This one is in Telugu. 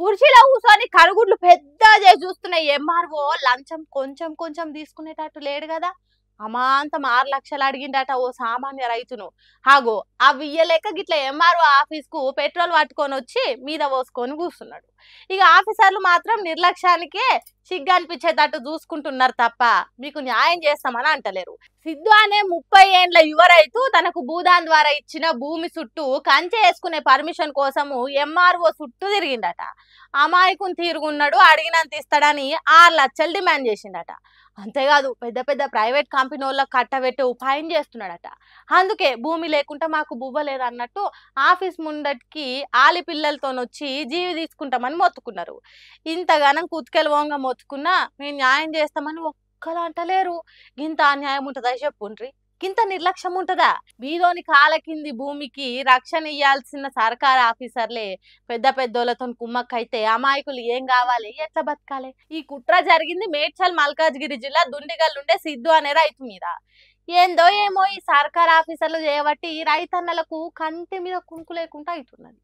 కుర్చీలో కూర్చొని కరుగుడ్లు పెద్దగా చేసి చూస్తున్న ఎంఆర్ఓ లంచం కొంచెం కొంచెం తీసుకునేటట్టు లేడు కదా. అమాంతం 6 లక్షలు అడిగిండట ఓ సామాన్య రైతును. హాగో అవి ఇయ్యలేక గిట్ల ఎంఆర్ఓ ఆఫీస్ కు పెట్రోల్ పట్టుకొని వచ్చి మీద పోసుకొని కూర్చున్నాడు. ఇక ఆఫీసర్లు మాత్రం నిర్లక్ష్యానికే సిగ్గు అనిపించేటట్టు చూసుకుంటున్నారు తప్ప మీకు న్యాయం చేస్తామని అంటలేరు. సిద్ధు అనే 30 ఏండ్ల యువ రైతు తనకు భూదాన్ ద్వారా ఇచ్చిన భూమి చుట్టూ కంచె వేసుకునే పర్మిషన్ కోసము ఎంఆర్ఓ చుట్టూ తిరిగిండట. అమాయకుని తీరుగున్నాడు, అడిగినంత ఇస్తాడని 6 లక్షలు డిమాండ్ చేసిండట. అంతేకాదు పెద్ద పెద్ద ప్రైవేట్ కంపెనీ వాళ్ళకి కట్టబెట్టే ఉపాయం చేస్తున్నాడట. అందుకే భూమి లేకుంటే మాకు బువ్వ లేదన్నట్టు ఆఫీస్ ముందటికి ఆలి పిల్లలతో వచ్చి జీవి తీసుకుంటామని మొత్తుకున్నారు. ఇంతగానం కుత్కెలు వంగ మొత్తుకున్నా మేము న్యాయం చేస్తామని ఒక్కరు అంటలేరు. ఇంత అన్యాయం ఉంటుందా చెప్పుండ్రి, ఇంత నిర్లక్ష్యం ఉంటుందా? బీదోని కాల కింది భూమికి రక్షణ ఇయ్యాల్సిన సర్కార్ ఆఫీసర్లే పెద్ద పెద్దోళ్ళతో కుమ్మక్కైతే అమాయకులు ఏం కావాలి, ఎట్లా బతకాలి? ఈ కుట్ర జరిగింది మేడ్చల్ మల్కాజ్గిరి జిల్లా దుండిగల్ ఉండే సిద్ధు అనే రైతు మీద. ఏందో ఏమో ఈ సర్కార్ ఆఫీసర్లు చేయబట్టి రైతన్నలకు కంటి మీద కునుకు లేకుండా అవుతున్నది.